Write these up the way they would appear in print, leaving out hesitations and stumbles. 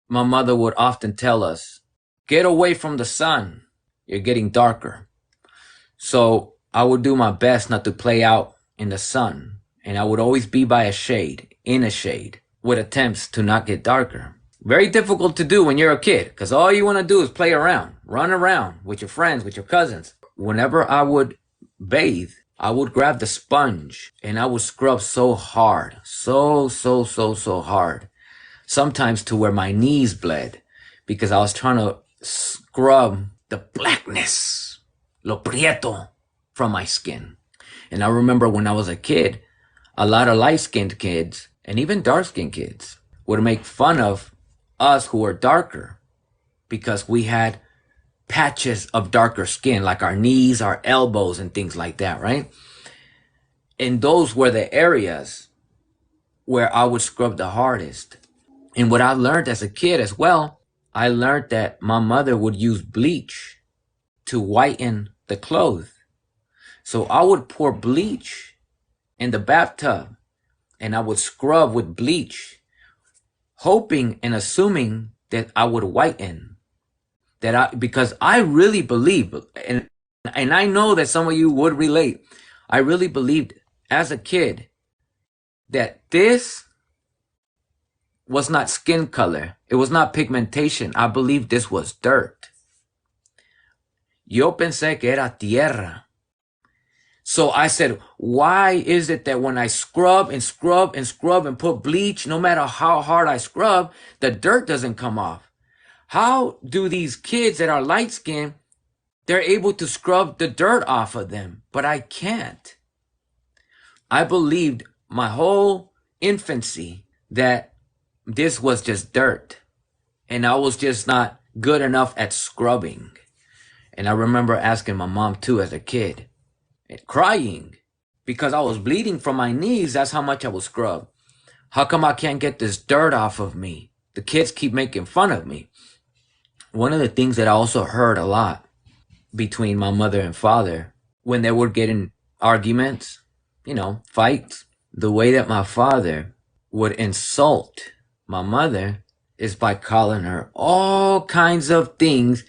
my mother would often tell us, get away from the sun. You're getting darker. So I would do my best not to play out in the sun. And I would always be by a shade, in a shade, with attempts to not get darker. Very difficult to do when you're a kid, because all you want to do is play around, run around with your friends, with your cousins. Whenever I would bathe, I would grab the sponge and I would scrub so hard, so hard. Sometimes to where my knees bled because I was trying to scrub the blackness, lo prieto, from my skin. And I remember when I was a kid, a lot of light-skinned kids and even dark-skinned kids would make fun of us who were darker because we had patches of darker skin, like our knees, our elbows, and things like that, right? And those were the areas where I would scrub the hardest. And what I learned as a kid as well, I learned that my mother would use bleach to whiten the clothes. So I would pour bleach in the bathtub and I would scrub with bleach, hoping and assuming that I would whiten. Because I really believe, and I know that some of you would relate, I really believed as a kid that this was not skin color. It was not pigmentation. I believed this was dirt. Yo pensé que era tierra. So I said, why is it that when I scrub and scrub and scrub and put bleach, no matter how hard I scrub, the dirt doesn't come off? How do these kids that are light skinned, they're able to scrub the dirt off of them, but I can't? I believed my whole infancy that this was just dirt and I was just not good enough at scrubbing. And I remember asking my mom too as a kid, crying because I was bleeding from my knees. That's how much I would scrub. How come I can't get this dirt off of me? The kids keep making fun of me. One of the things that I also heard a lot between my mother and father when they were getting arguments, fights, the way that my father would insult my mother is by calling her all kinds of things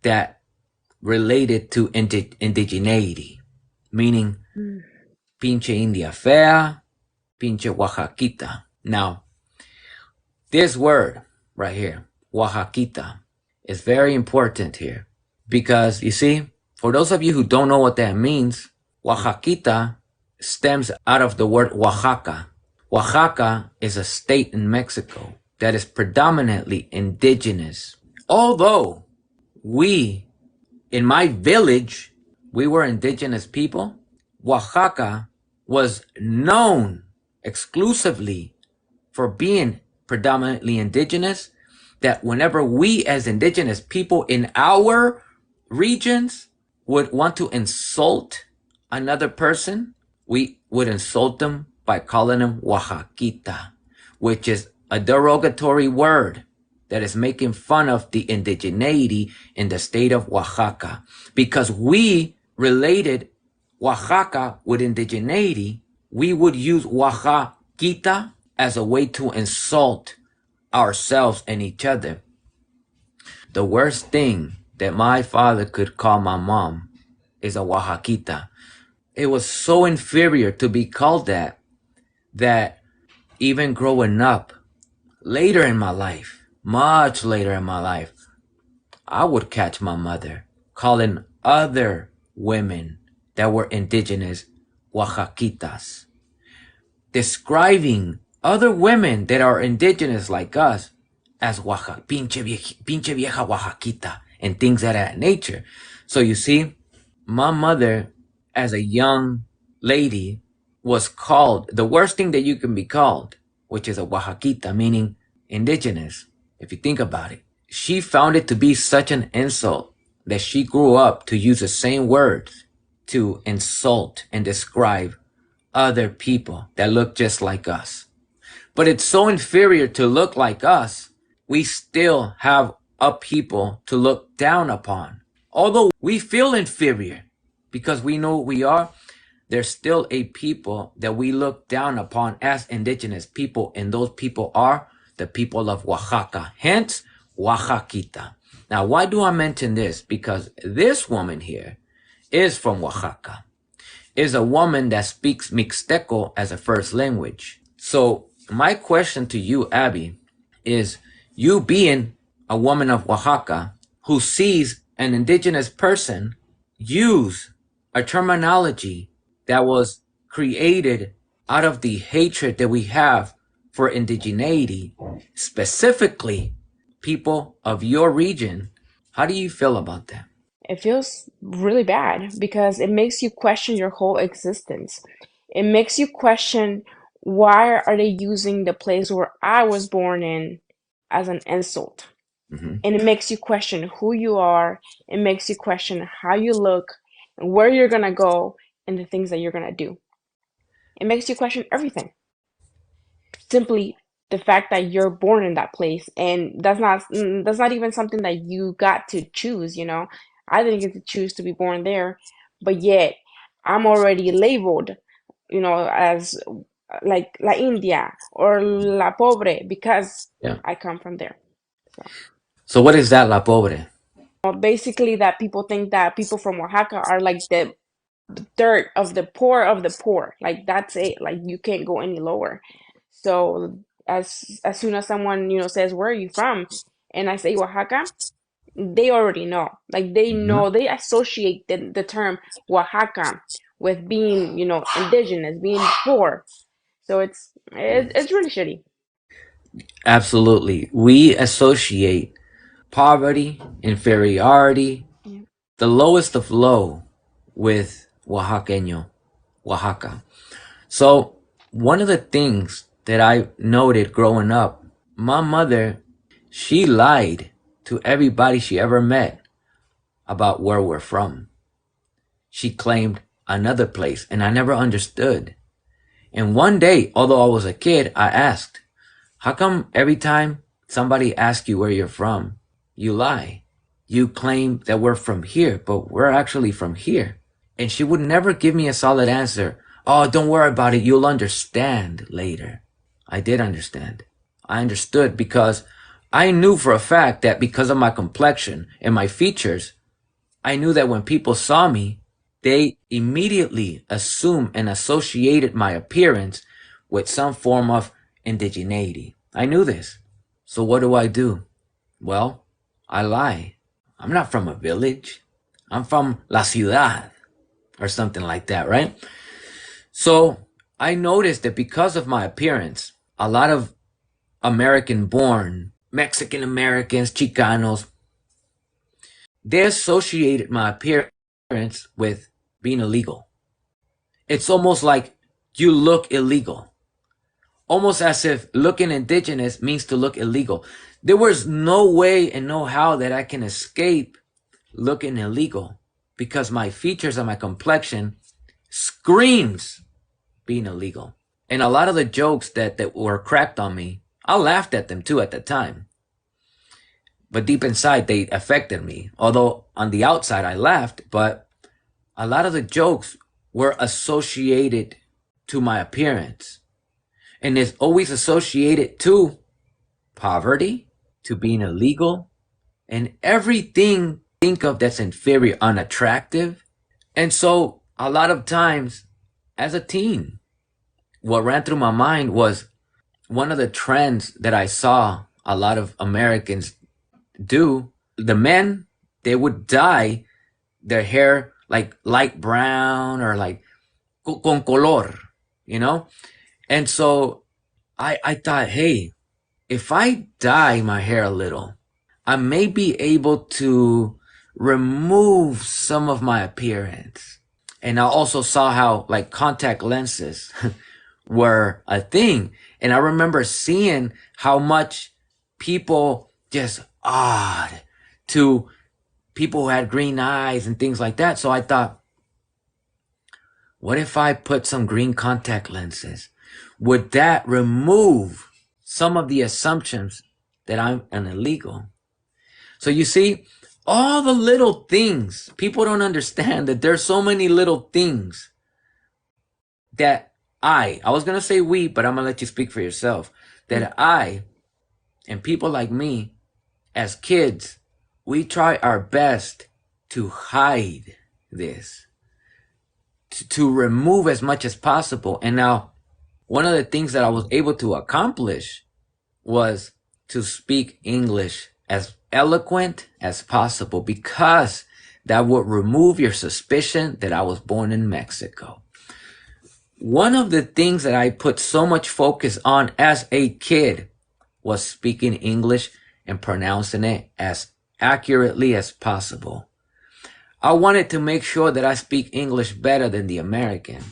that related to indigeneity, meaning pinche india fea, pinche wajakita. Now, this word right here, wajakita, is very important here because, you see, for those of you who don't know what that means, wajakita stems out of the word Oaxaca. Oaxaca is a state in Mexico that is predominantly indigenous. Although in my village, we were indigenous people, Oaxaca was known exclusively for being predominantly indigenous, that whenever we as indigenous people in our regions would want to insult another person, we would insult them by calling them wajakita, which is a derogatory word that is making fun of the indigeneity in the state of Oaxaca. Because we related Oaxaca with indigeneity, we would use wajakita as a way to insult ourselves and each other. The worst thing that my father could call my mom is a wajakita. It was so inferior to be called that even growing up, later in my life, much later in my life, I would catch my mother calling other women that were indigenous wajakitas, describing other women that are indigenous like us as pinche vieja wajakita, and things of that nature. So you see, my mother, as a young lady, was called the worst thing that you can be called, which is a wajakita, meaning indigenous. If you think about it, she found it to be such an insult that she grew up to use the same words to insult and describe other people that look just like us. But it's so inferior to look like us, we still have a people to look down upon. Although we feel inferior because we know what we are, there's still a people that we look down upon as indigenous people, and those people are the people of Oaxaca, hence wajakita. Now, why do I mention this? Because this woman here is from Oaxaca, is a woman that speaks Mixteco as a first language. So my question to you, Abby, is you being a woman of Oaxaca who sees an indigenous person use a terminology that was created out of the hatred that we have for indigeneity, specifically people of your region. How do you feel about that? It feels really bad because it makes you question your whole existence. It makes you question why are they using the place where I was born in as an insult? Mm-hmm. And it makes you question who you are. It makes you question how you look, and where you're gonna go, and the things that you're gonna do. It makes you question everything. Simply the fact that you're born in that place, and that's not even something that you got to choose, you know. I didn't get to choose to be born there, but yet I'm already labeled, you know, as like La India or La Pobre because Yeah. I come from there. So So what is that, la pobre? basically that people think that people from Oaxaca are like the dirt of the poor. Like that's it. Like you can't go any lower. So as soon as someone, you know, says, "Where are you from?" and I say Oaxaca, they already know. Like they Mm-hmm. know, they associate the term Oaxaca with being, you know, indigenous, being poor. So it's really shitty. Absolutely. We associate poverty, inferiority, Yeah. the lowest of low with Oaxaqueño, Oaxaca. So one of the things that I noted growing up, my mother, she lied to everybody she ever met about where we're from. She claimed another place and I never understood. And one day, although I was a kid, I asked, how come every time somebody asks you where you're from, you lie? You claim that we're from here, but we're actually from here. And she would never give me a solid answer. Oh, don't worry about it. You'll understand later. I did understand. I understood because I knew for a fact that because of my complexion and my features, I knew that when people saw me, they immediately assumed and associated my appearance with some form of indigeneity. I knew this. So what do? Well, I lie. I'm not from a village. I'm from la ciudad or something like that, right? So I noticed that because of my appearance, a lot of American born Mexican Americans, Chicanos, they associated my appearance with being illegal. It's almost like you look illegal. Almost as if looking indigenous means to look illegal. There was no way and no how that I can escape looking illegal because my features and my complexion screams being illegal. And a lot of the jokes that were cracked on me, I laughed at them too at the time. But deep inside, they affected me. Although on the outside, I laughed, but a lot of the jokes were associated to my appearance. And it's always associated to poverty, to being illegal, and everything think of that's inferior, unattractive. And so a lot of times as a teen, what ran through my mind was one of the trends that I saw a lot of Americans do. The men, they would dye their hair like light brown or like con color, you know? And so I thought, hey, if I dye my hair a little, I may be able to remove some of my appearance. And I also saw how like contact lenses were a thing. And I remember seeing how much people just odd to people who had green eyes and things like that. So I thought, what if I put some green contact lenses? Would that remove some of the assumptions that I'm an illegal? So you see, all the little things, people don't understand that there's so many little things that I was going to say we, but I'm going to let you speak for yourself, that I And people like me, as kids, we try our best to hide this, to remove as much as possible. And now, one of the things that I was able to accomplish was to speak English as eloquent as possible, because that would remove your suspicion that I was born in Mexico. One of the things that I put so much focus on as a kid was speaking English and pronouncing it as accurately as possible. I wanted to make sure that I speak English better than the American.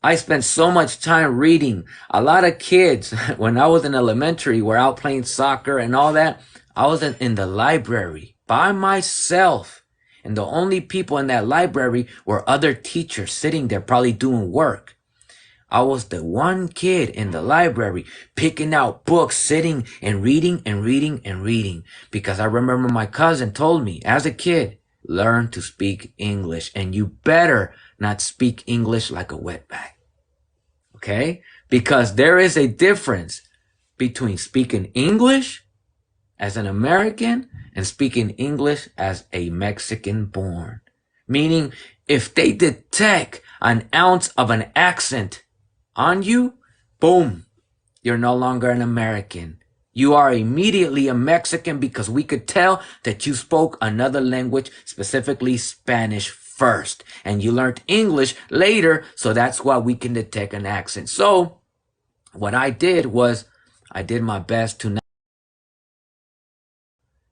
I spent so much time reading. A lot of kids, when I was in elementary, were out playing soccer and all that. I was in the library by myself. And the only people in that library were other teachers sitting there probably doing work. I was the one kid in the library picking out books, sitting and reading and reading and reading. Because I remember my cousin told me as a kid, learn to speak English, and you better not speak English like a wetback. Okay? Because there is a difference between speaking English as an American and speaking English as a Mexican born. Meaning, if they detect an ounce of an accent on you, boom, you're no longer an American. You are immediately a Mexican, because we could tell that you spoke another language, specifically Spanish first, and you learned English later, so that's why we can detect an accent. So what I did was I did my best to not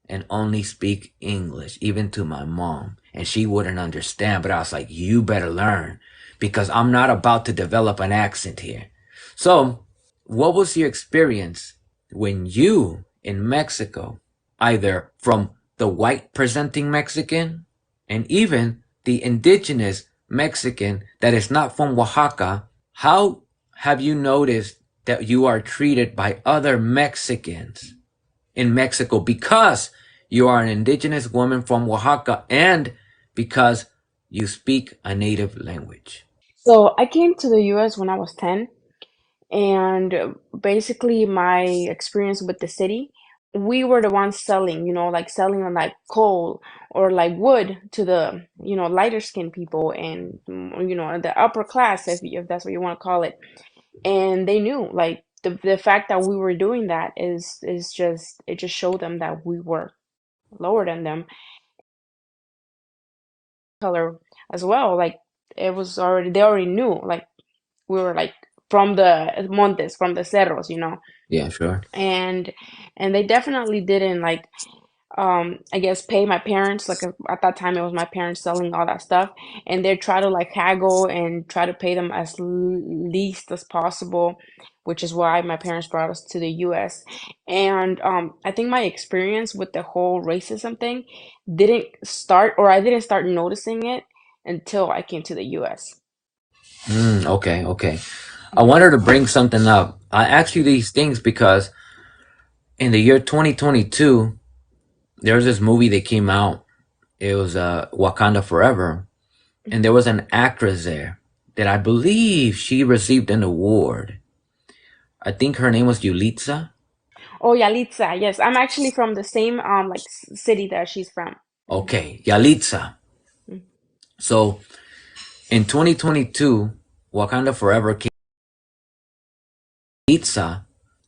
and only speak English, even to my mom, and she wouldn't understand, but I was like, you better learn, because I'm not about to develop an accent here. So what was your experience when you in Mexico, either from the white presenting Mexican and even the indigenous Mexican that is not from Oaxaca, how have you noticed that you are treated by other Mexicans in Mexico because you are an indigenous woman from Oaxaca and because you speak a native language? So I came to the US when I was 10, and basically my experience with the city, we were the ones selling, like selling like coal or like wood to the, lighter skinned people, and the upper class, if that's what you want to call it. And they knew, like, the fact that we were doing that is just, it just showed them that we were lower than them. Color as well, like, it was already, they already knew, like, we were like from the montes, from the cerros, Yeah, sure. and they definitely didn't, like, I guess pay my parents, like, at that time it was my parents selling all that stuff, and they try to like haggle and try to pay them as least as possible, which is why my parents brought us to the US. And I think my experience with the whole racism thing didn't start, or I didn't start noticing it until I came to the US. Okay, okay. I wanted to bring something up. I asked you these things because in the year 2022, there was this movie that came out. It was Wakanda Forever, and there was an actress there that I believe she received an award. I think her name was Yulitza. Oh, Yalitza, yes, I'm actually from the same like city that she's from. Hmm. Okay, Yalitza. So in 2022, Wakanda Forever came. Yulitza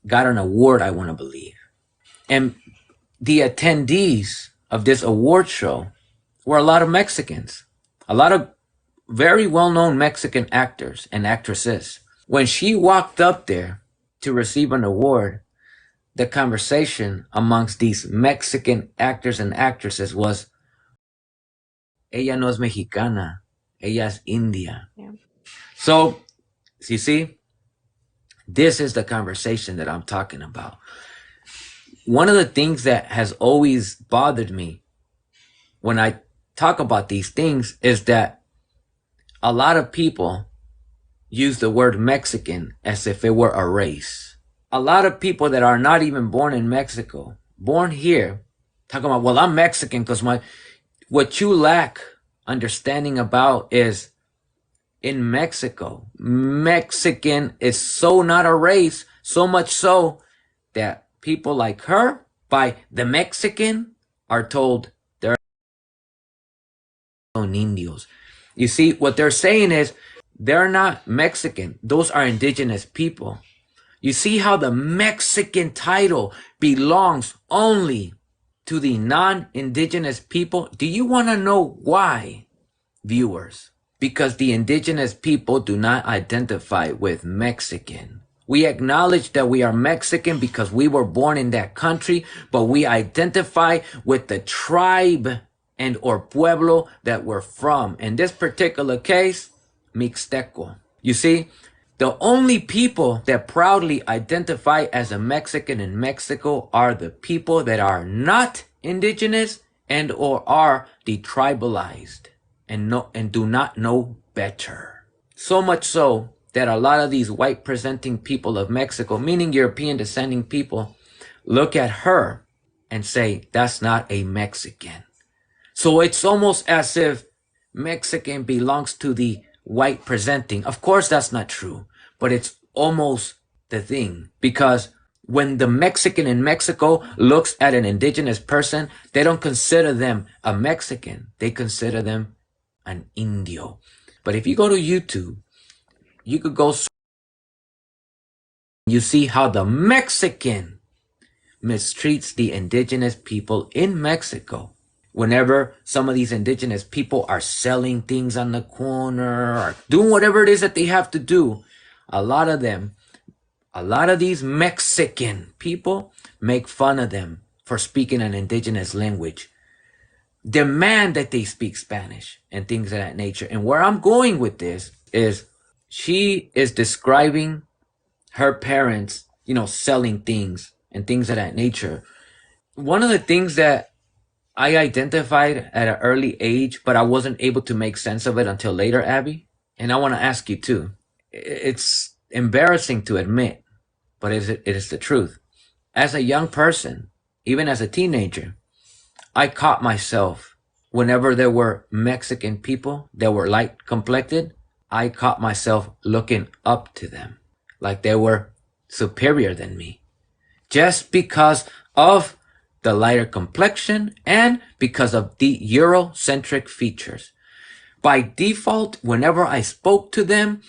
got an award, I want to believe. And the attendees of this award show were a lot of Mexicans, a lot of very well known Mexican actors and actresses. When she walked up there to receive an award, the conversation amongst these Mexican actors and actresses was, ella no es mexicana, ella es India. Yeah. So, you see, this is the conversation that I'm talking about. One of the things that has always bothered me when I talk about these things is that a lot of people use the word Mexican as if it were a race. A lot of people that are not even born in Mexico, born here, talking about, well, I'm Mexican because what you lack understanding about is in Mexico, Mexican is so not a race, so much so that people like her by the Mexican are told they're indios. You see, what they're saying is they're not Mexican. Those are indigenous people. You see how the Mexican title belongs only to the non-indigenous people? Do you want to know why, viewers? Because the indigenous people do not identify with Mexican. We acknowledge that we are Mexican because we were born in that country, but we identify with the tribe and or pueblo that we're from. In this particular case, Mixteco. You see, the only people that proudly identify as a Mexican in Mexico are the people that are not indigenous and or are detribalized and do not know better. So much so that a lot of these white presenting people of Mexico, meaning European descending people, look at her and say, that's not a Mexican. So it's almost as if Mexican belongs to the white presenting. Of course, that's not true, but it's almost the thing, because when the Mexican in Mexico looks at an indigenous person, they don't consider them a Mexican. They consider them an Indio. But if you go to YouTube, you could go, you see how the Mexican mistreats the indigenous people in Mexico. Whenever some of these indigenous people are selling things on the corner or doing whatever it is that they have to do, a lot of these Mexican people make fun of them for speaking an indigenous language, demand that they speak Spanish and things of that nature. And where I'm going with this is she is describing her parents, selling things and things of that nature. One of the things that I identified at an early age, but I wasn't able to make sense of it until later, Abby. And I want to ask you too. It's embarrassing to admit, but it is the truth. As a young person, even as a teenager, I caught myself whenever there were Mexican people that were light complected, I caught myself looking up to them like they were superior than me, just because of the lighter complexion and because of the Eurocentric features. By default, whenever I spoke to them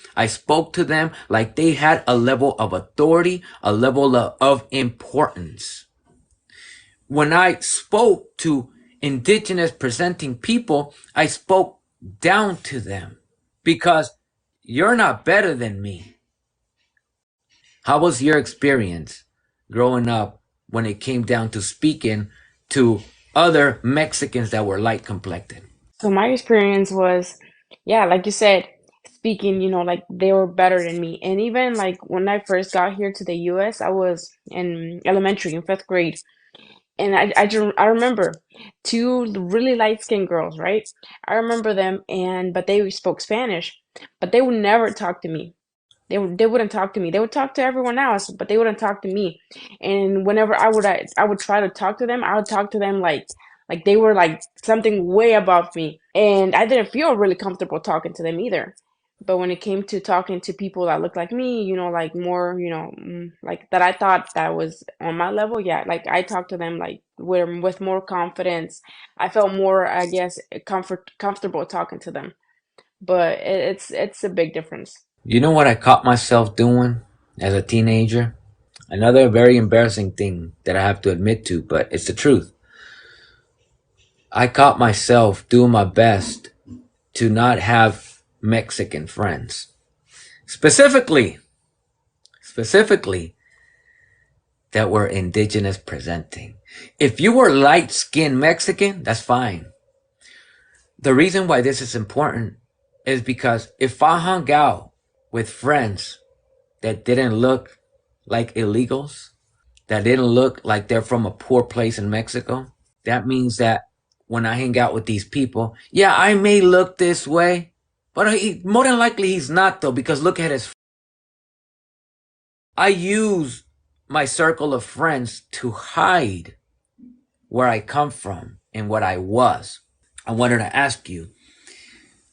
like they had a level of authority, a level of importance. When I spoke to indigenous presenting people, I spoke down to them because you're not better than me. How was your experience growing up when it came down to speaking to other Mexicans that were light complected? So my experience was, yeah, like you said, speaking, like they were better than me. And even like when I first got here to the US, I was in elementary in fifth grade. And I remember two really light-skinned girls, right? I remember them, but they spoke Spanish, but they would never talk to me. They wouldn't talk to me. They would talk to everyone else, but they wouldn't talk to me. And whenever I would try to talk to them, I would talk to them like they were like something way above me. And I didn't feel really comfortable talking to them either. But when it came to talking to people that looked like me, like more, like that I thought that was on my level, yeah, like I talked to them like with more confidence. I felt more, I guess, comfortable talking to them. But it's a big difference. You know what I caught myself doing as a teenager? Another very embarrassing thing that I have to admit to, but it's the truth. I caught myself doing my best to not have Mexican friends. Specifically, that were indigenous presenting. If you were light-skinned Mexican, that's fine. The reason why this is important is because if I hung out with friends that didn't look like illegals, that didn't look like they're from a poor place in Mexico, that means that when I hang out with these people, yeah, I may look this way, but more than likely he's not though, because look at his. I use my circle of friends to hide where I come from and what I was. I wanted to ask you,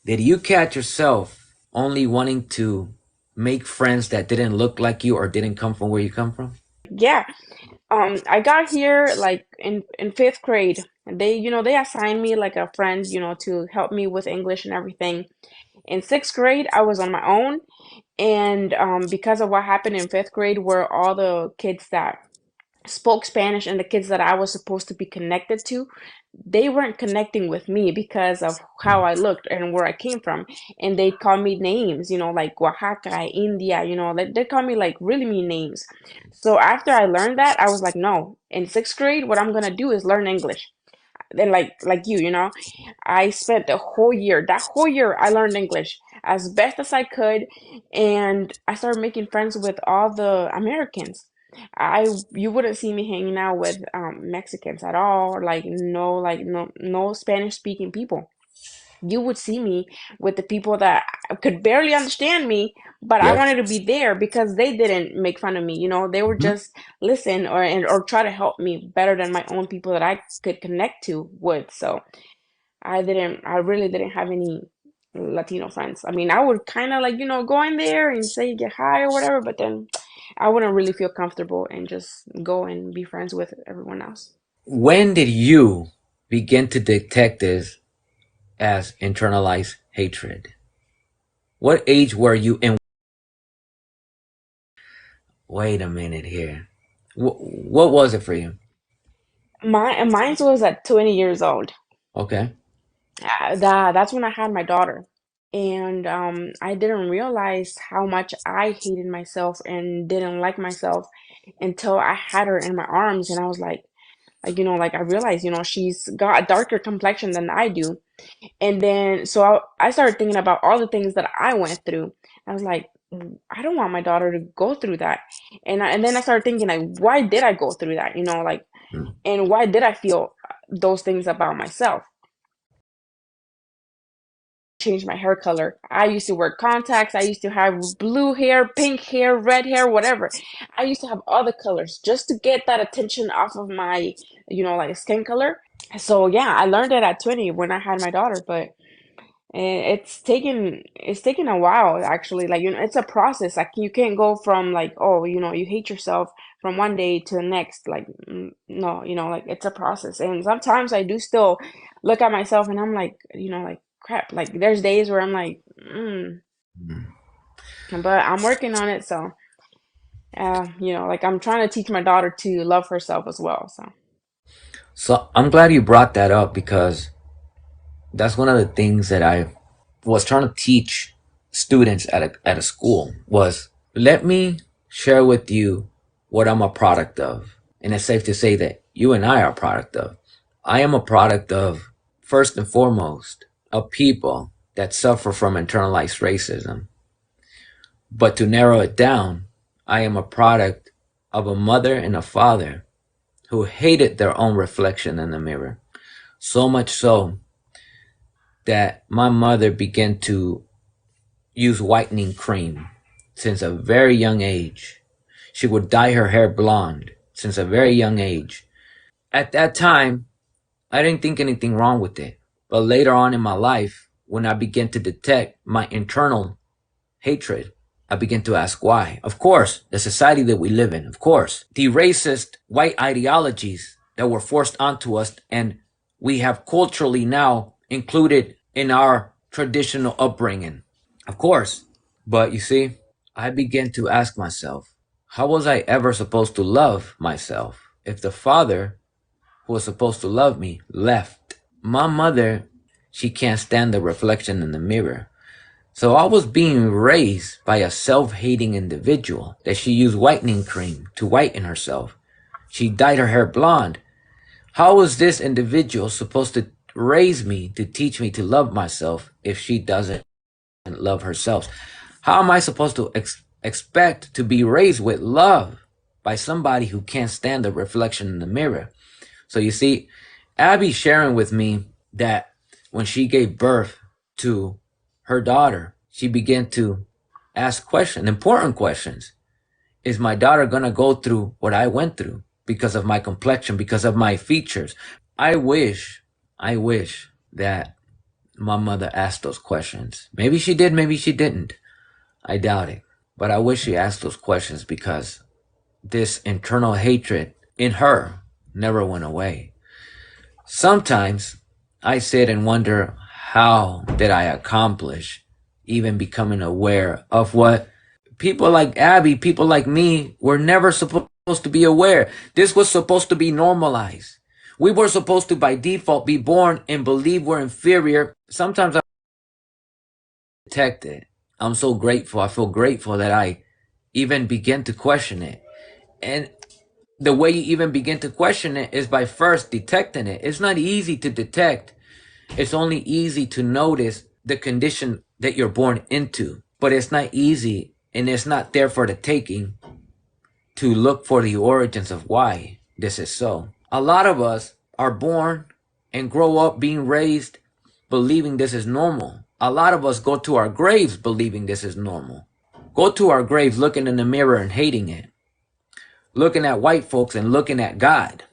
did you catch yourself only wanting to make friends that didn't look like you or didn't come from where you come from? Yeah, I got here like in fifth grade. They, they assigned me like a friend, to help me with English and everything. In sixth grade, I was on my own, and because of what happened in fifth grade, where all the kids that spoke Spanish and the kids that I was supposed to be connected to, they weren't connecting with me because of how I looked and where I came from. And they call me names, like Oaxaca, India, they call me like really mean names. So after I learned that, I was like, no, in sixth grade, what I'm gonna do is learn English. Then like you, I spent the whole year, that whole year I learned English as best as I could, and I started making friends with all the Americans. You wouldn't see me hanging out with Mexicans at all, like no Spanish speaking people. You would see me with the people that could barely understand me, but I Yep. wanted to be there because they didn't make fun of me. They would Mhm. just listen or try to help me better than my own people that I could connect to would. So I really didn't have any Latino friends. I mean, I would kind of like, go in there and say get hi or whatever, but then I wouldn't really feel comfortable and just go and be friends with everyone else. When did you begin to detect this as internalized hatred? What age were you in? Wait a minute here. What was it for you? Mine was at 20 years old. Okay. That's when I had my daughter. And I didn't realize how much I hated myself and didn't like myself until I had her in my arms. And I was like I realized, she's got a darker complexion than I do. And then, so I started thinking about all the things that I went through. I was like, I don't want my daughter to go through that. And then I started thinking, like, why did I go through that? Mm. And why did I feel those things about myself? Change my hair color. I used to wear contacts. I used to have blue hair, pink hair, red hair, whatever. I used to have all the colors just to get that attention off of my, like skin color. So yeah, I learned it at 20 when I had my daughter, but it's taken a while actually. Like, it's a process. Like, you can't go from like, oh, you hate yourself from one day to the next. Like, no, like it's a process. And sometimes I do still look at myself and I'm like, like crap. Like, there's days where I'm like, Mm. but I'm working on it. So, like I'm trying to teach my daughter to love herself as well. So, So I'm glad you brought that up because that's one of the things that I was trying to teach students at a school was let me share with you what I'm a product of. And it's safe to say that you and I are a product of. I am a product of, first and foremost, a people that suffer from internalized racism. But to narrow it down, I am a product of a mother and a father who hated their own reflection in the mirror. So much so that my mother began to use whitening cream since a very young age. She would dye her hair blonde since a very young age. At that time, I didn't think anything wrong with it. But later on in my life, when I began to detect my internal hatred, I began to ask why. Of course, the society that we live in, of course, the racist white ideologies that were forced onto us and we have culturally now included in our traditional upbringing. Of course. But you see, I began to ask myself, how was I ever supposed to love myself if the father who was supposed to love me left? My mother, she can't stand the reflection in the mirror. So I was being raised by a self-hating individual that she used whitening cream to whiten herself. She dyed her hair blonde. How was this individual supposed to raise me to teach me to love myself if she doesn't love herself? How am I supposed to expect to be raised with love by somebody who can't stand the reflection in the mirror? So you see, Abby sharing with me that when she gave birth to her daughter, she began to ask questions, important questions. Is my daughter going to go through what I went through because of my complexion, because of my features? I wish that my mother asked those questions. Maybe she did, maybe she didn't. I doubt it. But I wish she asked those questions because this internal hatred in her never went away. Sometimes I sit and wonder, how did I accomplish even becoming aware of what people like Abby, people like me, were never supposed to be aware? This was supposed to be normalized. We were supposed to, by default, be born and believe we're inferior. Sometimes I detect it. I'm so grateful. I feel grateful that I even begin to question it. And the way you even begin to question it is by first detecting it. It's not easy to detect. It's only easy to notice the condition that you're born into. But it's not easy, and it's not there for the taking, to look for the origins of why this is so. A lot of us are born and grow up being raised believing this is normal. A lot of us go to our graves believing this is normal. Go to our graves looking in the mirror and hating it. Looking at white folks and looking at God,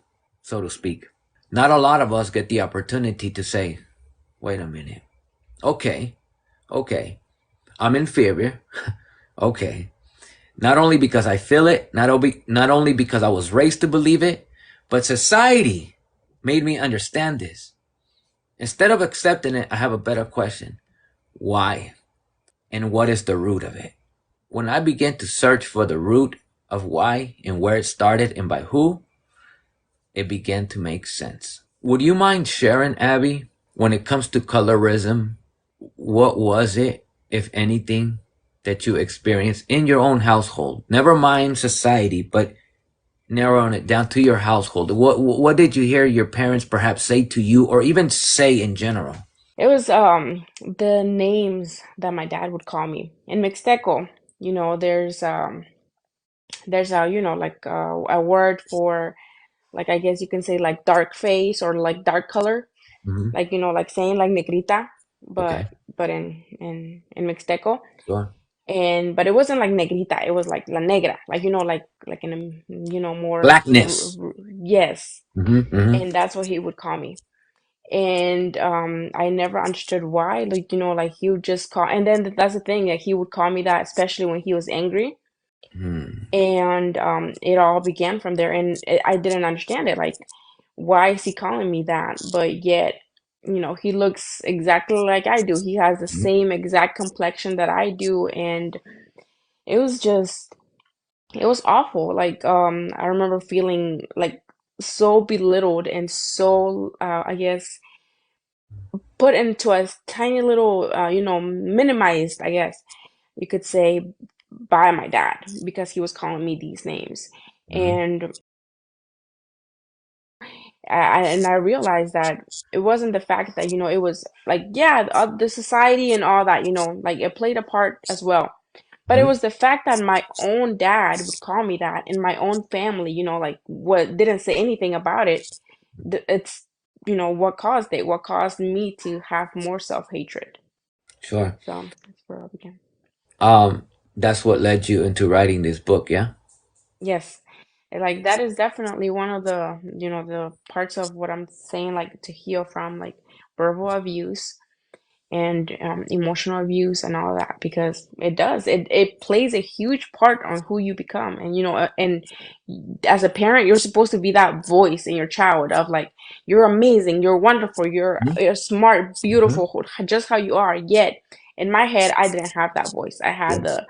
so to speak. Not a lot of us get the opportunity to say, wait a minute. Okay, okay, I'm inferior. Okay. Not only because I feel it, not only because I was raised to believe it, but society made me understand this. Instead of accepting it, I have a better question. Why? And what is the root of it? When I began to search for the root of why and where it started and by who, it began to make sense. Would you mind sharing, Abby, when it comes to colorism, what was it, if anything, that you experienced in your own household? Never mind society, but narrowing it down to your household. What did you hear your parents perhaps say to you, or even say in general? It was the names that my dad would call me in Mixteco. You know, there's a like a word for, like, I guess you can say, like dark face or like dark color, Hmm. like, like saying like negrita, but Okay, in Mixteco. sure. And but it wasn't like negrita, it was like la negra, like, like in a, more Blackness. yes. Hmm. Hmm. And that's what he would call me. And I never understood why, like, like he would just call, and then that's the thing, that he would call me that, especially when he was angry. Hmm. And it all began from there, and I didn't understand it, like, why is he calling me that? But yet, he looks exactly like I do. He has the same exact complexion that I do. And it was just, it was awful. Like, I remember feeling like so belittled and so, I guess, put into a tiny little, minimized, I guess you could say, by my dad, because he was calling me these names. Hmm. And I realized that it wasn't the fact that, it was like, yeah, the society and all that, like it played a part as well. But it Hmm. was the fact that my own dad would call me that, and my own family, like, what didn't say anything about it. It's, what caused it, what caused me to have more self-hatred. Sure. So that's where I began. Um, that's what led you into writing this book, yeah? Yes. And, like, that is definitely one of the, the parts of what I'm saying, like, to heal from, like, verbal abuse and emotional abuse and all that, because it plays a huge part on who you become. And and as a parent, you're supposed to be that voice in your child of, like, you're amazing, you're wonderful, you're smart, Hmm. beautiful, just how you are. Yet in my head, I didn't have that voice. I had Yes.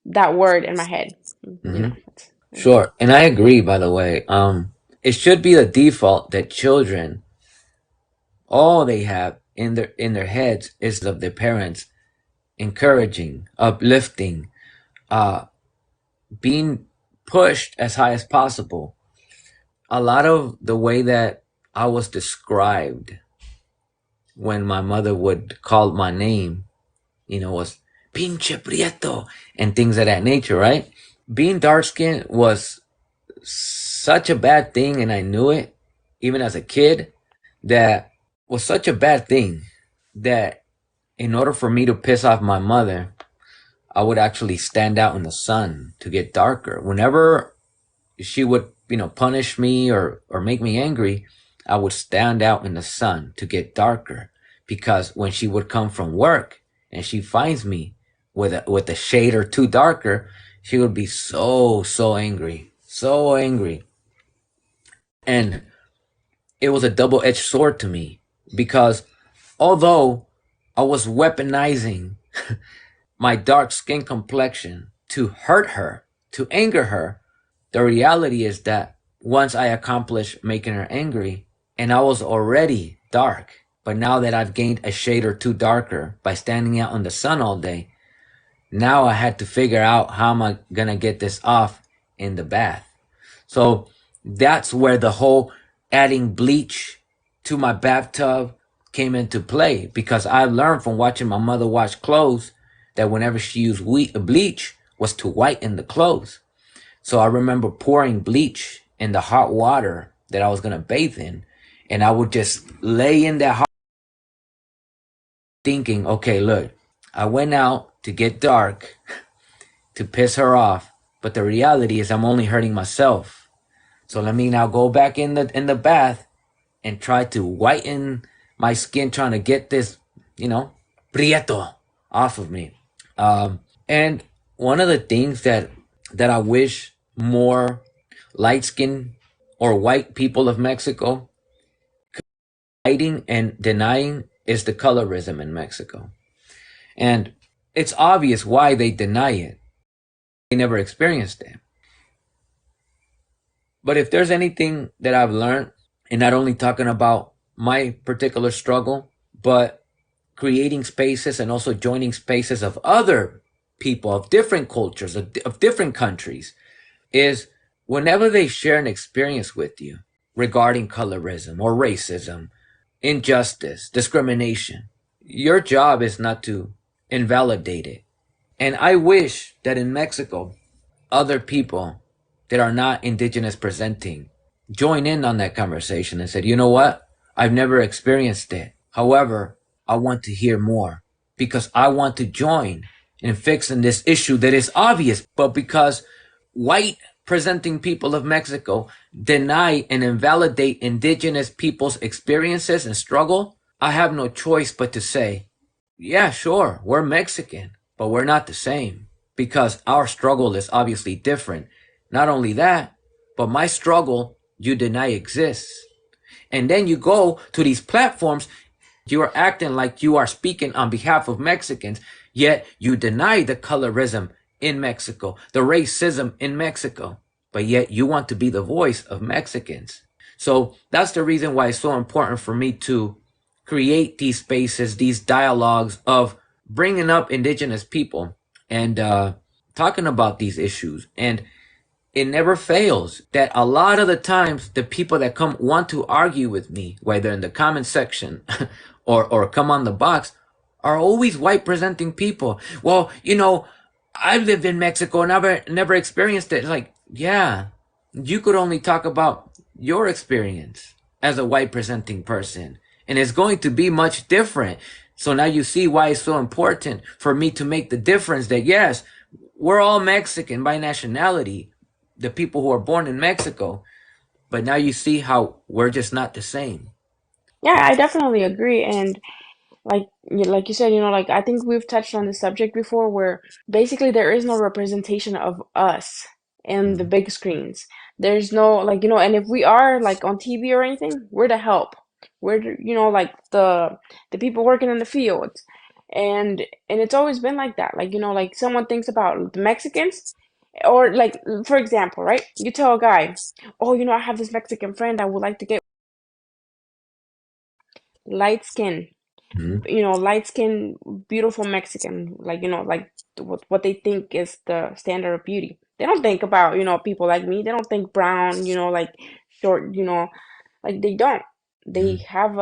that word in my head. Hmm. Yeah. Sure. And I agree, by the way. It should be the default that children, all they have in their heads is of their parents encouraging, uplifting, uh, being pushed as high as possible. A lot of the way that I was described when my mother would call my name, was pinche prieto and things of that nature, right? Being dark skinned was such a bad thing, and I knew it even as a kid. That was such a bad thing that in order for me to piss off my mother, I would actually stand out in the sun to get darker. Whenever she would, punish me or make me angry, I would stand out in the sun to get darker. Because when she would come from work and she finds me with a shade or two darker, she would be so angry, so angry. And it was a double edged sword to me because although I was weaponizing my dark skin complexion to hurt her, to anger her, the reality is that once I accomplished making her angry, and I was already dark, but now that I've gained a shade or two darker by standing out in the sun all day, now I had to figure out how am I gonna get this off in the bath. So that's where the whole adding bleach to my bathtub came into play because I learned from watching my mother wash clothes that whenever she used bleach was to whiten the clothes. So I remember pouring bleach in the hot water that I was going to bathe in, and I would just lay in that hot thinking, okay, look, I went out to get dark to piss her off, but the reality is I'm only hurting myself. So let me now go back in the bath and try to whiten my skin, trying to get this, prieto off of me. And one of the things that I wish more light skinned or white people of Mexico hiding and denying is the colorism in Mexico. And it's obvious why they deny it. They never experienced it. But if there's anything that I've learned, and not only talking about my particular struggle, but creating spaces and also joining spaces of other people of different cultures, of different countries, is whenever they share an experience with you regarding colorism or racism, injustice, discrimination, your job is not to invalidate it. And I wish that in Mexico, other people that are not indigenous presenting join in on that conversation and said, you know what? I've never experienced it. However, I want to hear more because I want to join in fixing this issue that is obvious, but because white presenting people of Mexico deny and invalidate indigenous people's experiences and struggle, I have no choice but to say, yeah, sure, we're Mexican, but we're not the same because our struggle is obviously different. Not only that, but my struggle you deny exists. And then you go to these platforms, you are acting like you are speaking on behalf of Mexicans, yet you deny the colorism in Mexico, the racism in Mexico, but yet you want to be the voice of Mexicans. So that's the reason why it's so important for me to create these spaces, these dialogues of bringing up indigenous people and talking about these issues. And it never fails that a lot of the times the people that come want to argue with me, whether in the comment section or come on the box, are always white presenting people. Well, I've lived in Mexico, never experienced it. It's like, yeah, you could only talk about your experience as a white presenting person, and it's going to be much different. So now you see why it's so important for me to make the difference that yes, we're all Mexican by nationality, the people who are born in Mexico, but now you see how we're just not the same. Yeah, I definitely agree. And like you said, like I think we've touched on this subject before where basically there is no representation of us in the Mhm. big screens. There's no and if we are like on TV or anything, we're the help. Like the people working in the fields. And it's always been like that. Like someone thinks about the Mexicans or like for example, right? You tell a guy, "Oh, I have this Mexican friend I would like to get light skin." Mhm. Light skin, beautiful Mexican, like what they think is the standard of beauty. They don't think about, people like me. They don't think brown, like short, like they don't. They Mhm. have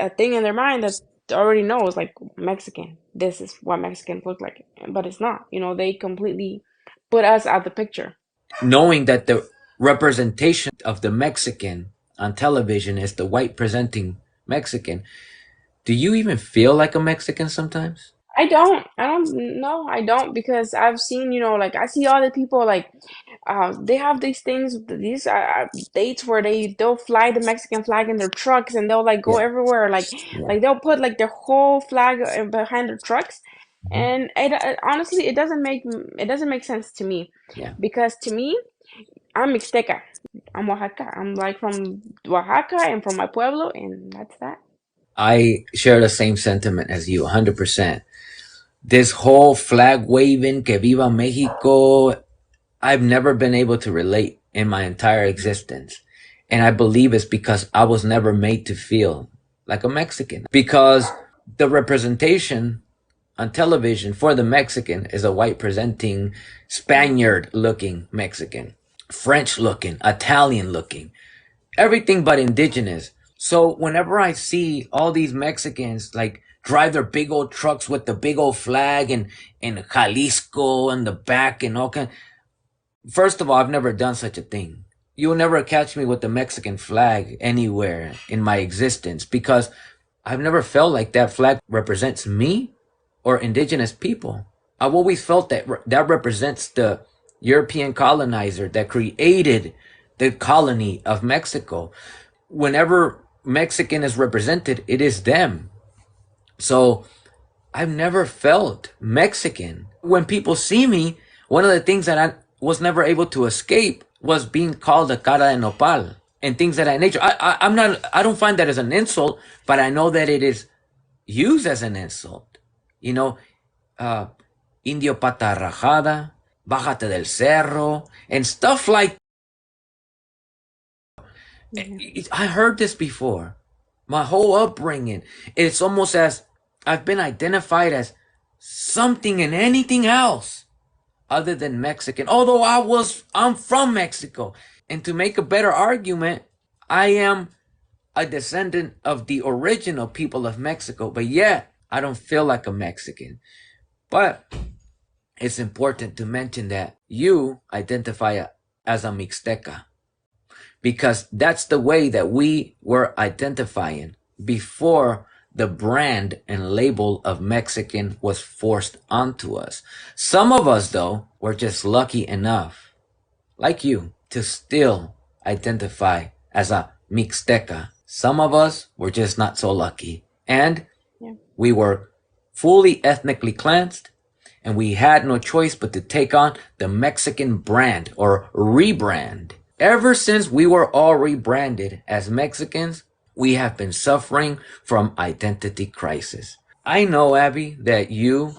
a thing in their mind that already knows, like Mexican. This is what Mexicans look like, but it's not. They completely put us out the picture. Knowing that the representation of the Mexican on television is the white presenting Mexican, do you even feel like a Mexican sometimes? I don't know. I don't because I've seen, like I see all the people like they have these things, these dates where they'll fly the Mexican flag in their trucks and they'll like go Yeah, everywhere, yeah. like they'll put like their whole flag behind their trucks, Mhm. and honestly, it doesn't make sense to me, Yeah. because to me, I'm Mixteca. I'm Oaxaca. I'm like from Oaxaca and from my pueblo, and that's that. I share the same sentiment as you, 100%. This whole flag waving, que viva Mexico, I've never been able to relate in my entire existence. And I believe it's because I was never made to feel like a Mexican. Because the representation on television for the Mexican is a white presenting, Spaniard looking Mexican, French looking, Italian looking, everything but indigenous. So whenever I see all these Mexicans like drive their big old trucks with the big old flag and Jalisco in the back and all kind, first of all, I've never done such a thing. You'll never catch me with the Mexican flag anywhere in my existence because I've never felt like that flag represents me or indigenous people. I've always felt that that represents the European colonizer that created the colony of Mexico. Whenever Mexican is represented, it is them. So I've never felt Mexican. When people see me, one of the things that I was never able to escape was being called a cara de nopal and things of that nature. I'm not, I don't find that as an insult, but I know that it is used as an insult. You know, uh, indio pata rajada, bájate del cerro, and stuff like Yeah. I heard this before. My whole upbringing, it's almost as I've been identified as something and anything else other than Mexican. Although I'm from Mexico. And to make a better argument, I am a descendant of the original people of Mexico, but yet I don't feel like a Mexican. But it's important to mention that you identify as a Mixteca because that's the way that we were identifying before the brand and label of Mexican was forced onto us. Some of us, though, were just lucky enough, like you, to still identify as a Mixteca. Some of us were just not so lucky. And Yeah. we were fully ethnically cleansed, and we had no choice but to take on the Mexican brand or rebrand. Ever since we were all rebranded as Mexicans, we have been suffering from identity crisis. I know, Abby, that you,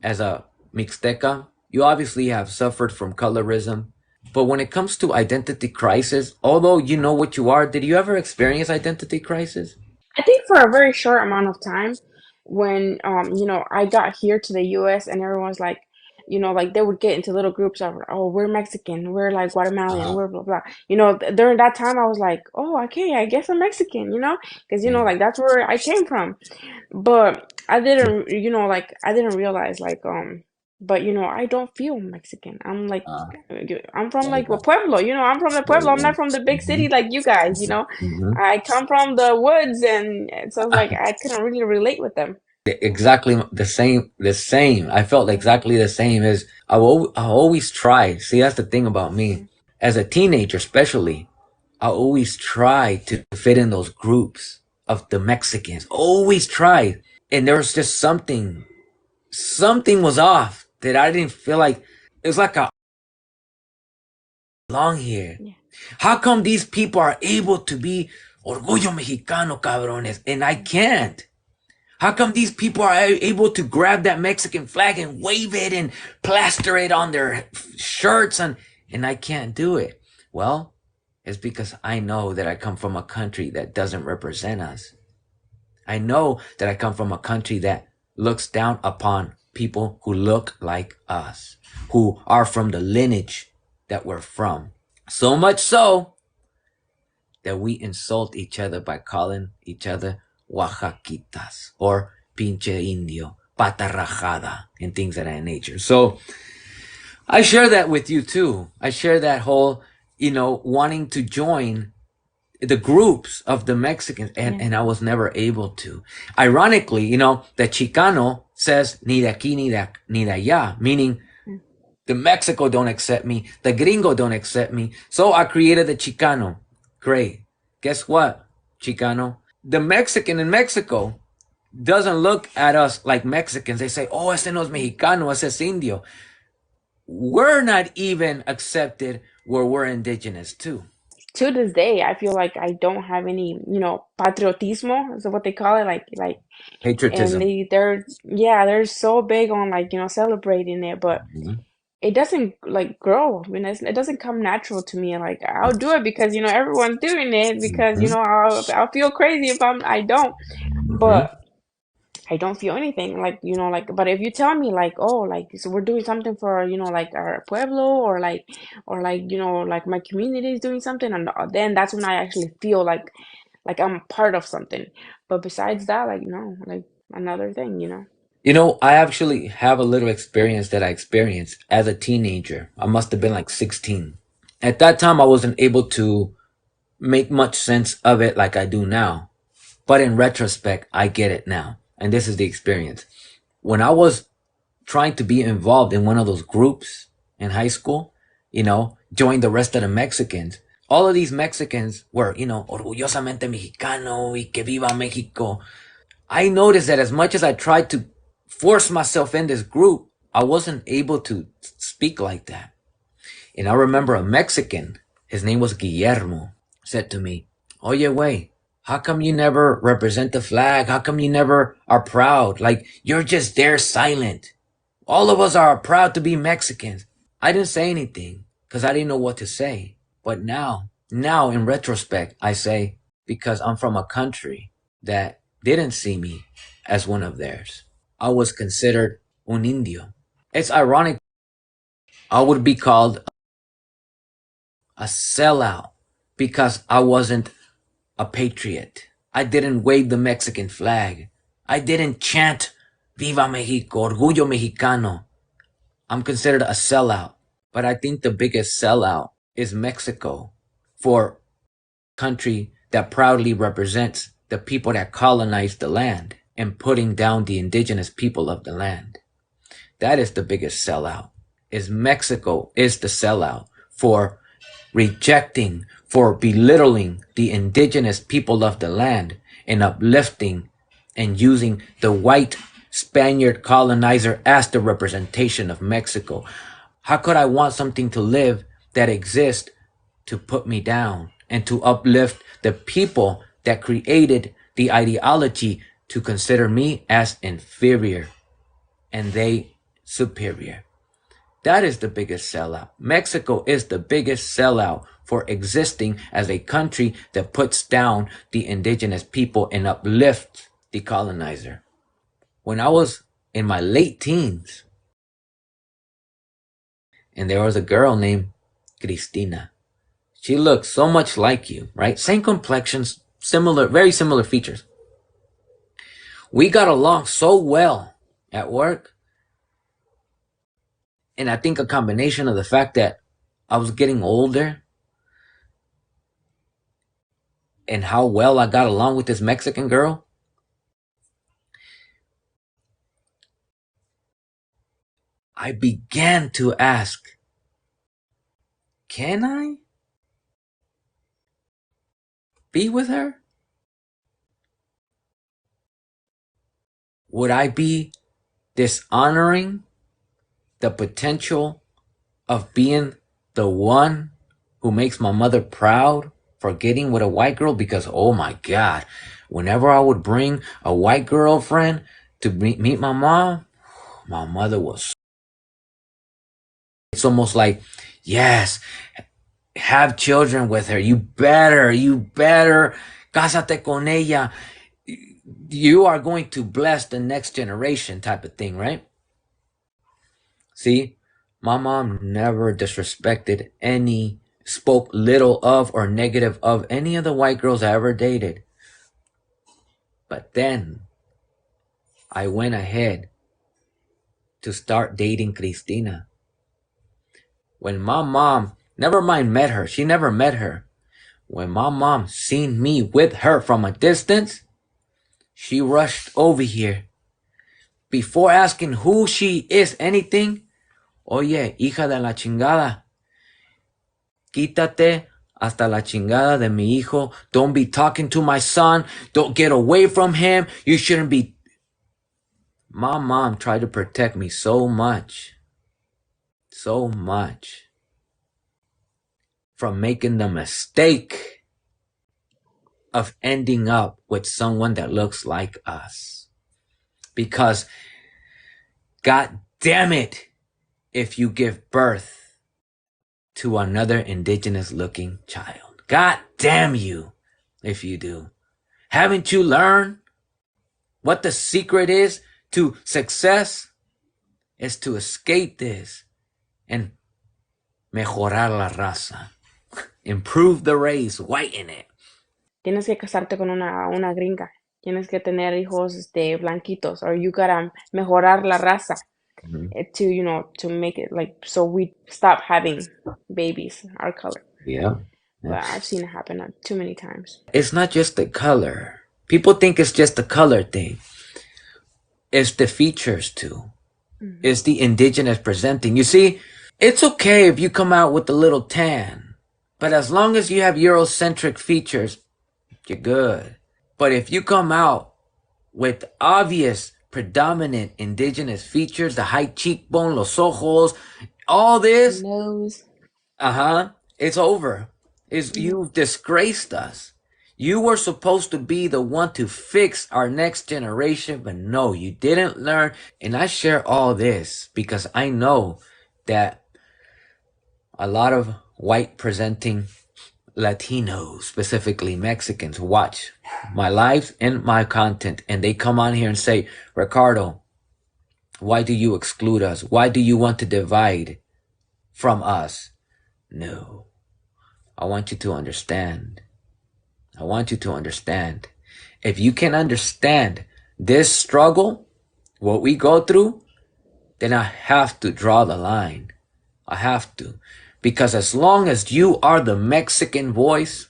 as a Mixteca, you obviously have suffered from colorism. But when it comes to identity crisis, although you know what you are, did you ever experience identity crisis? I think for a very short amount of time, when I got here to the U.S. and everyone's like, like they would get into little groups of, oh, we're Mexican, we're like Guatemalan, Uh-huh. we're blah blah. During that time, I was like, oh, okay, I guess I'm Mexican, because Yeah. like that's where I came from. But I didn't, like I didn't realize like but I don't feel Mexican. Uh, I'm from there you like a go. pueblo, I'm from the There pueblo. you I'm not go. from the big Mm-hmm. city like you guys. Mm-hmm. I come from the woods, and so it's like I couldn't really relate with them. Exactly the same. The same. I felt Yeah. exactly the same. As I always try. See, that's the thing about me. Yeah. As a teenager, especially, I always try to fit in those groups of the Mexicans. Always tried, and there was just something was off that I didn't feel like. It was like I belong here. Yeah. How come these people are able to be orgullo mexicano, cabrones, and I can't? How come these people are able to grab that Mexican flag and wave it and plaster it on their shirts and I can't do it? Well, it's because I know that I come from a country that doesn't represent us. I know that I come from a country that looks down upon people who look like us, who are from the lineage that we're from. So much so that we insult each other by calling each other wajakitas or pinche indio, pata rajada, and things of that nature. So I share that with you too. I share that whole, wanting to join the groups of the Mexicans, Yeah. and I was never able to. Ironically, the Chicano says ni de aquí ni de allá, meaning Yeah. the Mexico don't accept me, the gringo don't accept me. So I created the Chicano. Great. Guess what, Chicano? The Mexican in Mexico doesn't look at us like Mexicans. They say, oh, ese no es mexicano, ese es indio. We're not even accepted where we're indigenous too. To this day, I feel like I don't have any, patriotismo is what they call it, and Patriotism. they're so big on like, celebrating it, but Mhm. it doesn't like grow. I mean, it doesn't come natural to me. Like I'll do it because everyone's doing it because Mhm. I'll feel crazy if I don't, Mhm. but I don't feel anything like, but if you tell me like, oh, like, so we're doing something for, like our pueblo or like, like my community is doing something, and then that's when I actually feel like I'm part of something. But besides that, like, no, like another thing. I actually have a little experience that I experienced as a teenager. I must have been like 16. At that time, I wasn't able to make much sense of it like I do now. But in retrospect, I get it now. And this is the experience. When I was trying to be involved in one of those groups in high school, join the rest of the Mexicans. All of these Mexicans were, orgullosamente mexicano y que viva Mexico. I noticed that as much as I tried to force myself in this group, I wasn't able to speak like that. And I remember a Mexican, his name was Guillermo, said to me, Oye, wey, how come you never represent the flag? How come you never are proud? Like, you're just there silent. All of us are proud to be Mexicans. I didn't say anything because I didn't know what to say. But now in retrospect, I say, because I'm from a country that didn't see me as one of theirs. I was considered un indio. It's ironic. I would be called a sellout because I wasn't a patriot. I didn't wave the Mexican flag. I didn't chant Viva Mexico, Orgullo Mexicano. I'm considered a sellout. But I think the biggest sellout is Mexico for country that proudly represents the people that colonized the land and putting down the indigenous people of the land. That is the biggest sellout. Is Mexico is the sellout for rejecting, for belittling the indigenous people of the land and uplifting and using the white Spaniard colonizer as the representation of Mexico. How could I want something to live that exists to put me down and to uplift the people that created the ideology to consider me as inferior and they superior? That is the biggest sellout. Mexico is the biggest sellout for existing as a country that puts down the indigenous people and uplifts the colonizer. When I was in my late teens, and there was a girl named Cristina. She looked so much like you, right? Same complexions, similar, very similar features. We got along so well at work. And I think a combination of the fact that I was getting older and how well I got along with this Mexican girl, I began to ask, can I be with her? Would I be dishonoring the potential of being the one who makes my mother proud for getting with a white girl? Because, oh my God, whenever I would bring a white girlfriend to meet my mom, my mother was. It's almost like, yes, have children with her. You better, cásate con ella. You are going to bless the next generation type of thing, right? See, my mom never disrespected any, spoke little of or negative of any of the white girls I ever dated. But then I went ahead to start dating Cristina. When my mom, never mind met her, she never met her. When my mom seen me with her from a distance, she rushed over here. Before asking who she is, anything, oye, hija de la chingada, quítate hasta la chingada de mi hijo. Don't be talking to my son. Don't get away from him. You shouldn't be. My mom tried to protect me so much. So much. from making the mistake of ending up with someone that looks like us. Because, God damn it, if you give birth to another indigenous looking child. God damn you if you do. Haven't you learned what the secret is to success? Is to escape this and mejorar la raza. Improve the race, whiten it. Tienes que casarte con una gringa. Tienes que tener hijos blanquitos, or you gotta mejorar la raza Mhm. to, to make it like so we stop having babies our color. Yeah. Yeah. But I've seen it happen too many times. It's not just the color. People think it's just the color thing. It's the features too. It's the indigenous presenting. You see, it's okay if you come out with a little tan, but as long as you have Eurocentric features, you're good. But if you come out with obvious, predominant indigenous features, the high cheekbone, los ojos, all this, Nose. it's over. You've disgraced us. You were supposed to be the one to fix our next generation, but no, you didn't learn. And I share all this because I know that a lot of white presenting Latinos, specifically Mexicans, watch my lives and my content, and they come on here and say, Ricardo, why do you exclude us? Why do you want to divide from us? No, I want you to understand. I want you to understand. If you can understand this struggle, what we go through, then I have to draw the line. I have to. Because as long as you are the Mexican voice,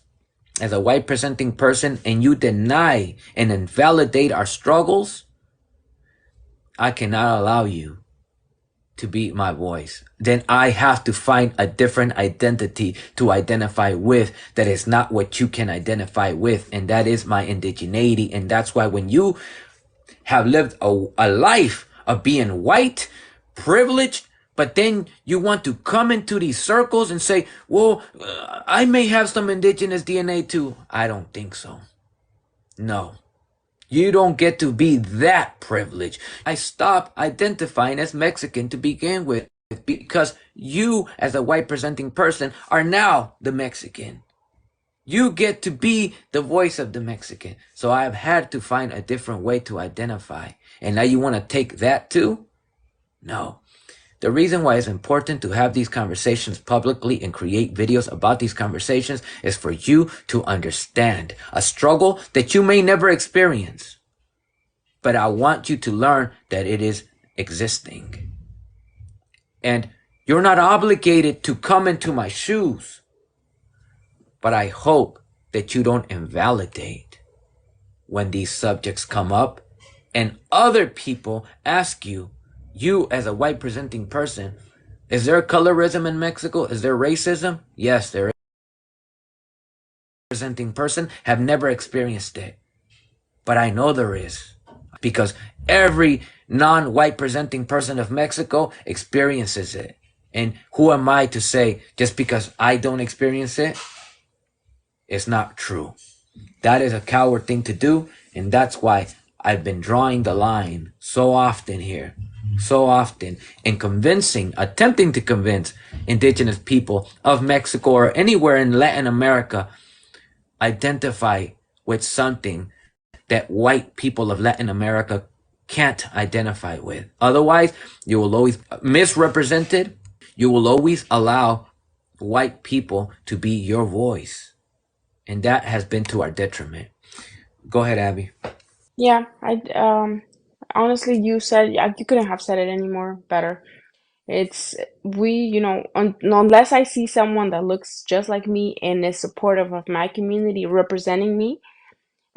as a white presenting person, and you deny and invalidate our struggles, I cannot allow you to be my voice. Then I have to find a different identity to identify with that is not what you can identify with. And that is my indigeneity. And that's why when you have lived a life of being white, privileged, but then you want to come into these circles and say, well, I may have some indigenous DNA too. I don't think so. No. You don't get to be that privileged. I stopped identifying as Mexican to begin with because you, as a white presenting person, are now the Mexican. You get to be the voice of the Mexican. So I've had to find a different way to identify. And now you want to take that too? No. The reason why it's important to have these conversations publicly and create videos about these conversations is for you to understand a struggle that you may never experience. But I want you to learn that it is existing. And you're not obligated to come into my shoes. But I hope that you don't invalidate when these subjects come up and other people ask you, you as a white presenting person, is there colorism in Mexico? Is there racism? Yes, there is. Presenting person have never experienced it. But I know there is. Because every non-white presenting person of Mexico experiences it. And who am I to say just because I don't experience it, it's not true. That is a coward thing to do. And that's why I've been drawing the line so often here, so often, and attempting to convince indigenous people of Mexico or anywhere in Latin America, identify with something that white people of Latin America can't identify with. Otherwise, you will always misrepresented. You will always allow white people to be your voice. And that has been to our detriment. Go ahead, Abby. Yeah, honestly, you couldn't have said it any more better. It's unless I see someone that looks just like me and is supportive of my community representing me,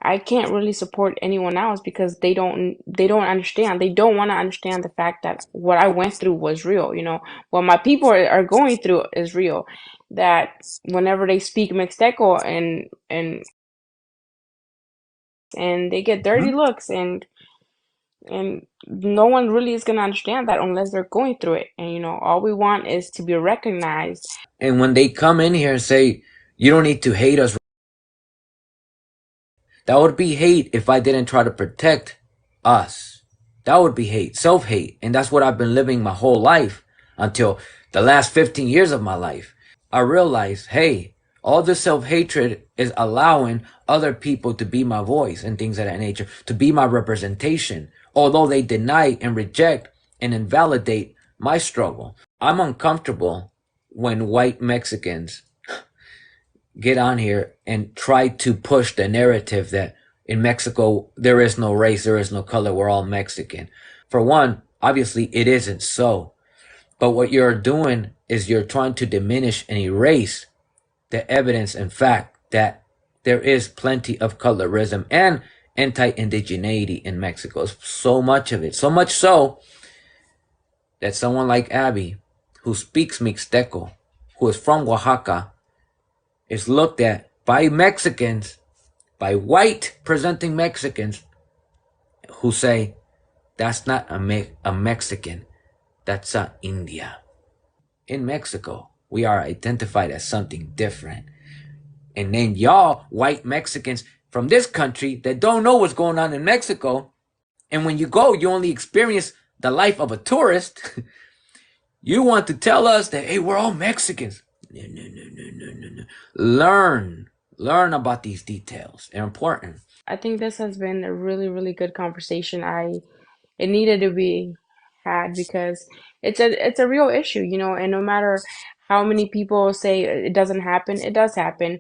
I can't really support anyone else because they don't understand. They don't want to understand the fact that what I went through was real, what my people are going through is real. That whenever they speak Mixteco and they get dirty looks, and And no one really is going to understand that unless they're going through it. And, all we want is to be recognized. And when they come in here and say, you don't need to hate us, that would be hate if I didn't try to protect us. That would be hate, self hate. And that's what I've been living my whole life until the last 15 years of my life. I realized, hey, all this self hatred is allowing other people to be my voice and things of that nature, to be my representation, although they deny and reject and invalidate my struggle. I'm uncomfortable when white Mexicans get on here and try to push the narrative that in Mexico there is no race, there is no color, we're all Mexican. For one, obviously it isn't so. But what you're doing is you're trying to diminish and erase the evidence and fact that there is plenty of colorism and anti-indigeneity in Mexico. So much of it. So much so that someone like Abby, who speaks Mixteco, who is from Oaxaca, is looked at by Mexicans, by white presenting Mexicans, who say, that's not a Mexican, that's a India. In Mexico, we are identified as something different. And then y'all, white Mexicans from this country that don't know what's going on in Mexico, and when you go, you only experience the life of a tourist. You want to tell us that, hey, we're all Mexicans. No, no, no, no, no, no, no. Learn about these details. They're important. I think this has been a really, really good conversation. It needed to be had because it's a real issue, and no matter how many people say it doesn't happen, it does happen.